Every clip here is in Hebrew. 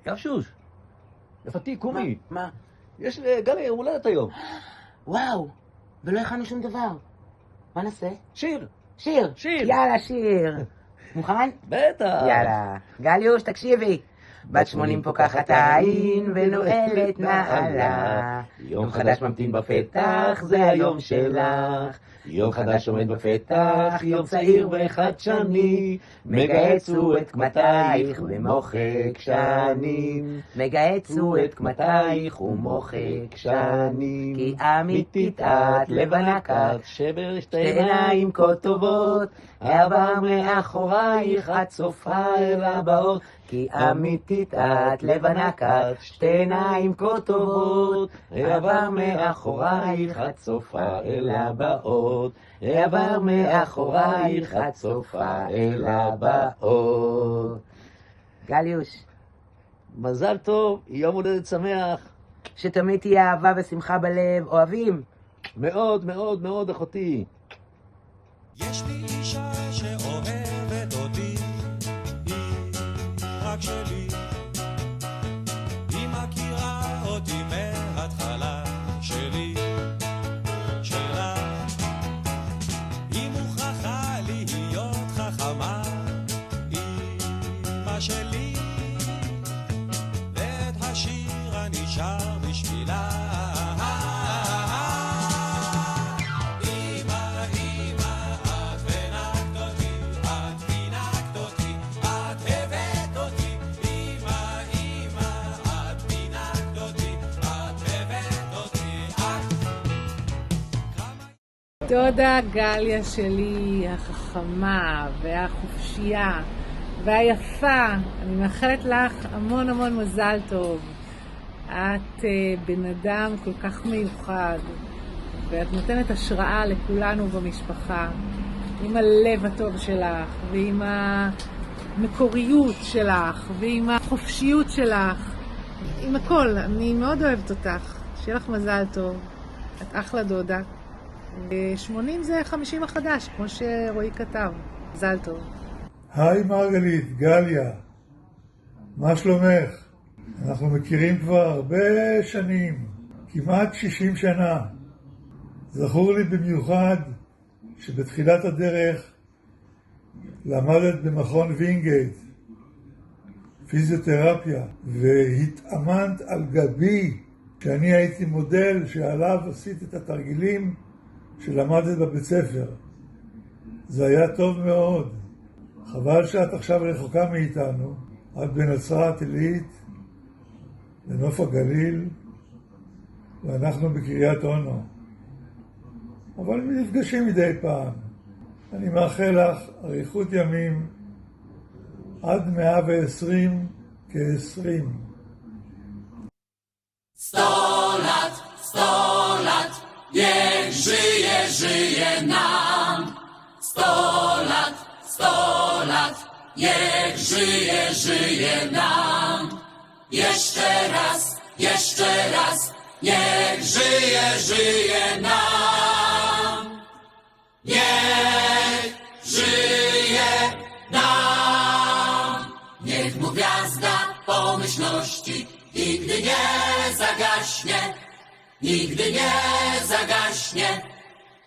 כבשוש, יפתי, קומי. מה? יש לגלי יום הולדת היום. וואו, ולא הכנו שום דבר. מה נעשה? שיר. שיר. שיר. יאללה, שיר. מוכן? בטח. יאללה. גליוש, תקשיבי. בת 80 פוקחת העין ונועלת נעלה. יום חדש ממתין בפתח, זה היום שלך. יום חדש עומד בפתח, יום צעיר וחדשני. מגהצו את קמתייך ומוחק שנים. מגהצו את קמתייך ומוחק שנים. כי אמיתית את לבנה כת, שבר שתי עיניים כה טובות, העבר מאחורייך את צופה אל הבאות. כי אמיתית את לבנה כת, שתי עיניים כה טובות, העבר מאחורייך את צופה אל הבאות. העבר מאחורייך את צופה אל הבאות. גליוש, מזל טוב, יום הולדת שמח. שתמיד תהיה אהבה ושמחה בלב. אוהבים. מאוד מאוד מאוד אחותי. יש לי אישה שאוהבת אותי, היא רק שלי. היא מכירה אותי מההתחלה, שלי, שלה. היא מוכרחה להיות חכמה, אמא שלי. ואת השיר אני שר בשבילה. דודה גליה שלי, החכמה והחופשייה והיפה, אני מאחלת לך המון המון מזל טוב. את בן אדם כל כך מיוחד, ואת נותנת השראה לכולנו במשפחה, עם הלב הטוב שלך, ועם המקוריות שלך, ועם החופשיות שלך, עם הכל. אני מאוד אוהבת אותך, שיהיה לך מזל טוב, את אחלה דודה. 80 זה 50 החדש, כמו שרועי כתב. מזל טוב. היי מרגלית, גליה, מה שלומך? אנחנו מכירים כבר הרבה שנים, כמעט 60 שנה. זכור לי במיוחד שבתחילת הדרך למדת במכון וינגייט, פיזיותרפיה, והתאמנת על גבי שאני הייתי מודל שעליו עשית את התרגילים שלמדת בבית ספר. זה היה טוב מאוד. חבל שאת עכשיו רחוקה מאיתנו. את בנצרת עילית, בנוף הגליל, ואנחנו בקריית אונו. אבל נפגשים מדי פעם. אני מאחל לך אריכות ימים עד 120 כ-20. Stolat, stolat, niech żyje, żyje nam. 100 lat, 100 lat, niech żyje, żyje nam. Jeszcze raz, niech żyje, żyje nam. Niech żyje nam. Niech mu gwiazda pomyślności nigdy nie zagaśnie, nigdy nie zagaśnie.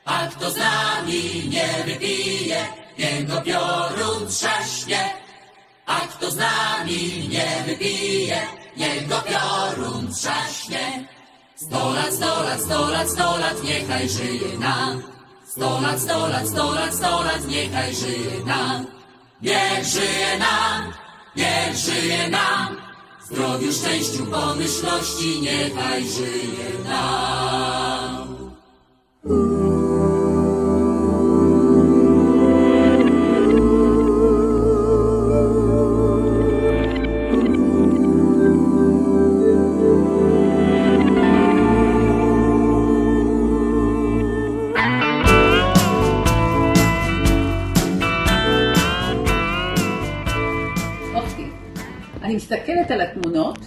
A kto z nami nie wypije, jego piorun trzaśnie. A kto z nami nie wypije, jego piorun trzaśnie. 100 lat, 100 lat, 100 lat, 100 lat, niechaj żyje nam. 100 lat, 100 lat, 100 lat, 100 lat, niechaj żyje nam. Niech żyje nam, niech żyje nam. W zdrowiu, szczęściu, pomyślności, niechaj żyje nam. אני מסתכלת על התמונות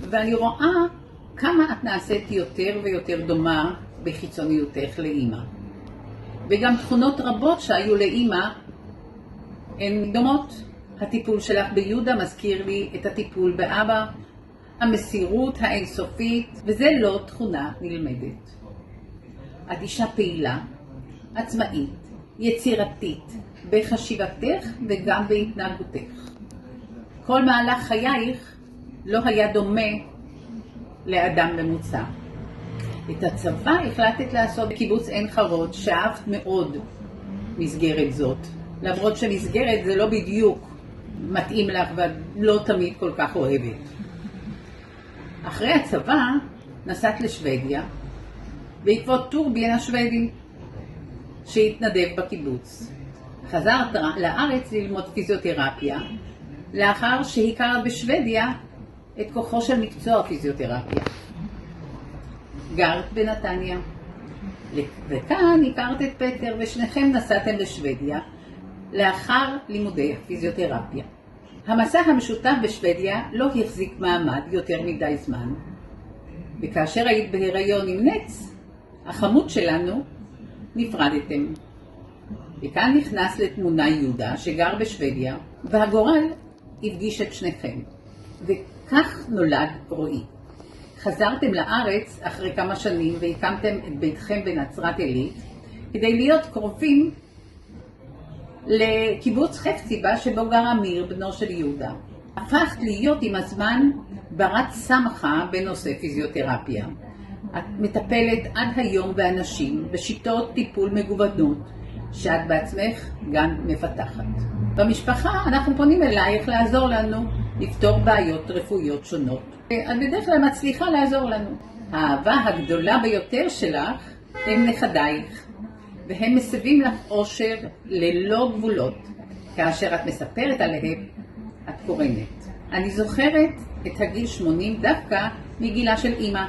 ואני רואה כמה את נעשית יותר ויותר דומה בחיצוניותך לאמא. וגם תכונות רבות שהיו לאמא הן דומות. הטיפול שלך ביהודה מזכיר לי את הטיפול באבא, המסירות האינסופית, וזה לא תכונה נלמדת. את אישה פעילה, עצמאית, יצירתית, בחשיבתך וגם בהתנהגותך. כל מהלך חייך לא היה דומה לאדם ממוצע. את הצבא החלטת לעשות בקיבוץ עין חרוד, שאהבת מאוד מסגרת זאת. למרות שמסגרת זה לא בדיוק מתאים לך ולא תמיד כל כך אוהבת. אחרי הצבא נסעת לשוודיה, בעקבות טורביין השוודי שהתנדב בקיבוץ. חזרת לארץ ללמוד פיזיותרפיה, לאחר שהכרת בשוודיה את כוחו של מקצוע פיזיותרפיה. גרת בנתניה, וכאן הכרת את פטר ושניכם נסעתם לשוודיה לאחר לימודי הפיזיותרפיה. המסע המשותף בשוודיה לא החזיק מעמד יותר מדי זמן, וכאשר היית בהיריון עם נץ, החמוד שלנו, נפרדתם. וכאן נכנס לתמונה יהודה שגר בשוודיה, והגורל הפגיש את שניכם. וכך נולד רועי. חזרתם לארץ אחרי כמה שנים והקמתם את ביתכם בנצרת עילית, כדי להיות קרובים לקיבוץ חפציבה שבו גר אמיר, בנו של יהודה. הפכת להיות עם הזמן ברת סמכה בנושא פיזיותרפיה. את מטפלת עד היום באנשים בשיטות טיפול מגוונות שאת בעצמך גם מפתחת. במשפחה אנחנו פונים אלייך לעזור לנו לפתור בעיות רפואיות שונות. את בדרך כלל מצליחה לעזור לנו. האהבה הגדולה ביותר שלך הם נכדייך, והם מסבים לך אושר ללא גבולות. כאשר את מספרת עליהם, את קורנת. אני זוכרת את הגיל 80 דווקא מגילה של אמא.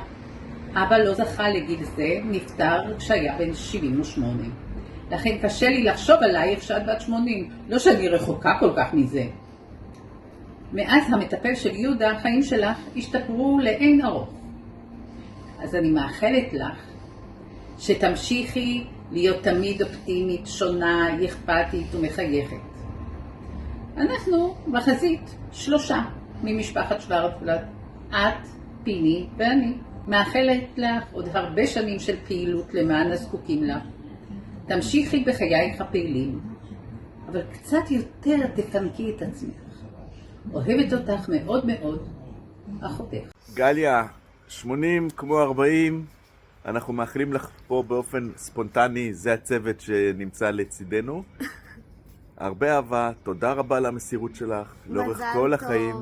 אבא לא זכה לגיל זה, נפטר כשהיה בן 78. לכן קשה לי לחשוב עלייך שאת בת 80, לא שאני רחוקה כל כך מזה. מאז המטפל של יהודה, החיים שלך השתפרו לאין ארוך. אז אני מאחלת לך שתמשיכי להיות תמיד אופטימית, שונה, אכפתית ומחייכת. אנחנו בחזית 3 ממשפחת שוורצבלט, את, פיני ואני. מאחלת לך עוד הרבה שנים של פעילות למען הזקוקים לך. תמשיכי בחייך הפעילים, אבל קצת יותר תפנקי את עצמך. אוהבת אותך מאוד מאוד, אחותך. גליה, 80 כמו 40, אנחנו מאחלים לך פה באופן ספונטני, זה הצוות שנמצא לצידנו. הרבה אהבה, תודה רבה על המסירות שלך, לאורך כל החיים,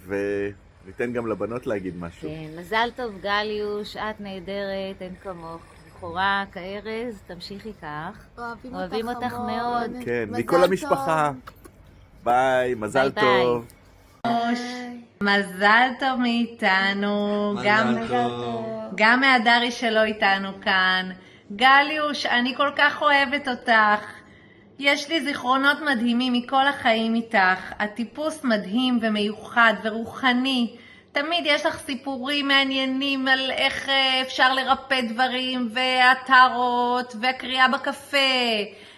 וניתן גם לבנות להגיד משהו. כן, מזל טוב גליוש, את נהדרת, אין כמוך. בחורה כארז, תמשיכי כך. אוהבים אותך מאוד. כן, מכל המשפחה. ביי, מזל טוב. מזל טוב מאיתנו, גם מהדרי שלא איתנו כאן. גליוש, אני כל כך אוהבת אותך. יש לי זיכרונות מדהימים מכל החיים איתך. הטיפוס מדהים ומיוחד ורוחני. תמיד יש לך סיפורים מעניינים על איך אפשר לרפא דברים, והטרות, והקריאה בקפה,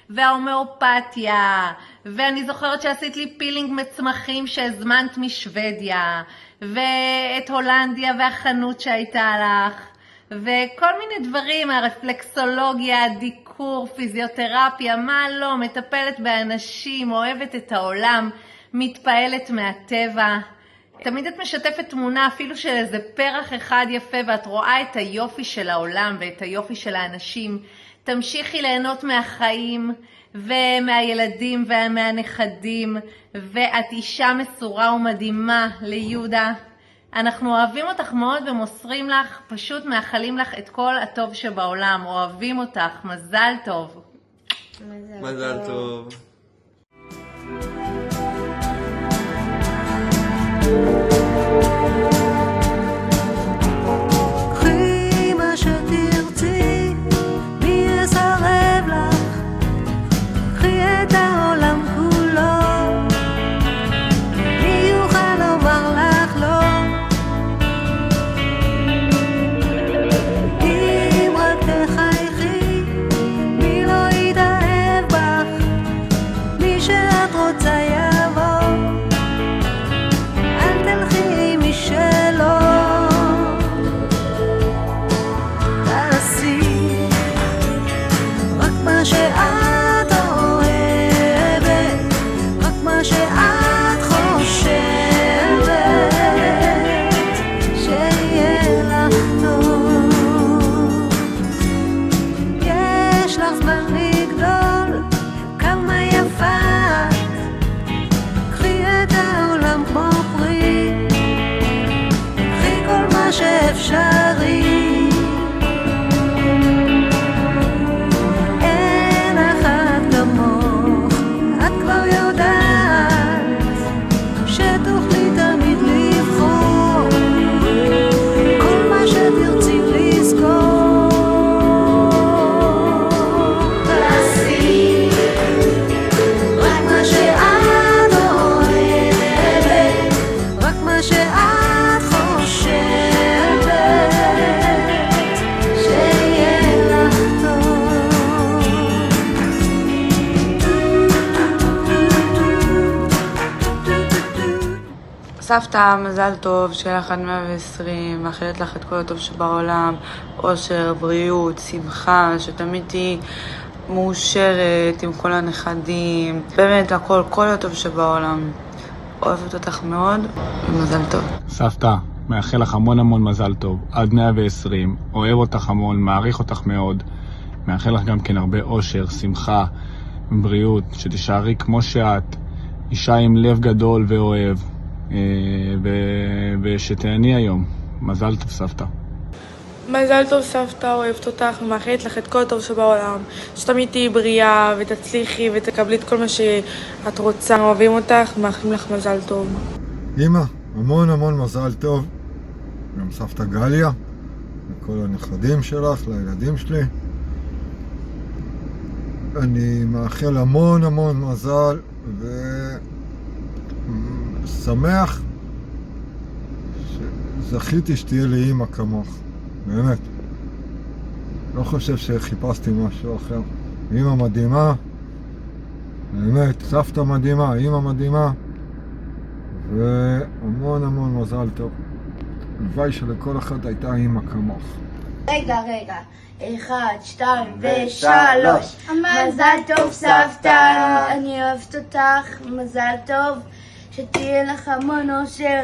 וההומאופתיה, ואני זוכרת שעשית לי פילינג מצמחים שהזמנת משוודיה, ואת הולנדיה והחנות שהייתה לך, וכל מיני דברים, הרפלקסולוגיה, דיקור, פיזיותרפיה, מה לא, מטפלת באנשים, אוהבת את העולם, מתפעלת מהטבע. תמיד את משתפת תמונה אפילו של איזה פרח אחד יפה, ואת רואה את היופי של העולם ואת היופי של האנשים. תמשיכי ליהנות מהחיים ומהילדים ומהנכדים, ואת אישה מסורה ומדהימה ליהודה. אנחנו אוהבים אותך מאוד ומוסרים לך, פשוט מאחלים לך את כל הטוב שבעולם. אוהבים אותך, מזל טוב. מזל טוב. קחי מה שתרצי, מי יסרב לך? קחי את העולם כולו, מי יוכל לומר לך לא? אם רק תחייכי, מי לא יתאהב בך? מי שאת רוצה יבוא. אל תלכי סבתא, מזל טוב, שיהיה לך עד 120, מאחלת לך את כל הטוב שבעולם, אושר, בריאות, שמחה, שתמיד תהיי מאושרת עם כל הנכדים, באמת הכל, כל הטוב שבעולם. אוהבת אותך מאוד, ומזל טוב. סבתא, מאחל לך המון המון מזל טוב, עד 120, אוהב אותך המון, מעריך אותך מאוד, מאחל לך גם כן הרבה אושר, שמחה, בריאות, שתישארי כמו שאת, אישה עם לב גדול ואוהב, ושתהני היום. מזל טוב סבתא. מזל טוב סבתא, אוהבת אותך ומאחלת לך את כל הטוב שבעולם, שתמיד תהיי בריאה ותצליחי ותקבלי את כל מה שאת רוצה. אוהבים אותך ומאחלים לך מזל טוב. אמא, המון המון מזל טוב, גם סבתא גליה, לכל הנכדים שלך, לילדים שלי. אני מאחל המון המון מזל ושמח שזכיתי שתהיה לי אמא כמוך, באמת. לא חושב שחיפשתי משהו אחר. אמא מדהימה, באמת, סבתא מדהימה, אמא מדהימה, והמון המון מזל טוב. הלוואי שלכל אחד הייתה אמא כמוך. רגע, 1, 2 ו3. מזל טוב סבתא, אני אוהבת אותך, מזל טוב, שתהיה לך המון אושר,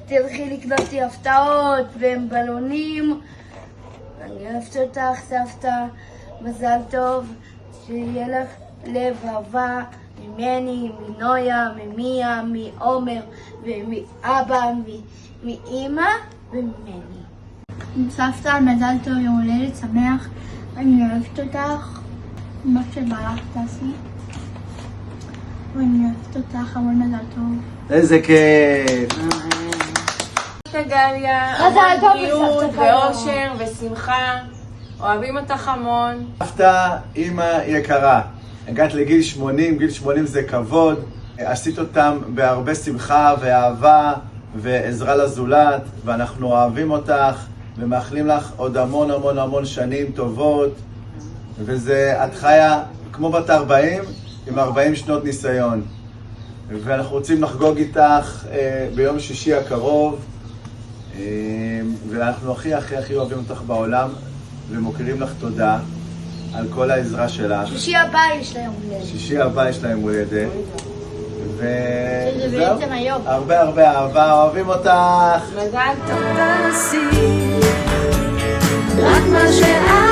תלכי לקנות לי הפתעות ובלונים. אני אוהבת אותך סבתא, מזל טוב, שיהיה לך לב אהבה ממני, מנויה, ממיה, מעומר ומאבא, מאמא וממני. סבתא, מזל טוב, יום הולדת שמח, אני אוהבת אותך, מה שבא לך תעשי, ואני אוהבת אותך, המון מזל טוב. איזה כיף! סבתא גליה, המון בריאות ואושר ושמחה, אוהבים אותך המון. סבתא, אמא יקרה, הגעת לגיל 80, גיל 80 זה כבוד, עשית אותם בהרבה שמחה ואהבה ועזרה לזולת, ואנחנו אוהבים אותך ומאחלים לך עוד המון המון המון שנים טובות, את חיה כמו בת 40 עם 40 שנות ניסיון, ואנחנו רוצים לחגוג איתך ביום שישי הקרוב, ואנחנו הכי אוהבים אותך בעולם ומוכרים לך תודה על כל העזרה שלך. שישי הבא יש לה יום הולדת. שישי הבא יש לה יום הולדת. שזה בעצם היום. הרבה אהבה, אוהבים אותך. מזל טוב. רק מה שאת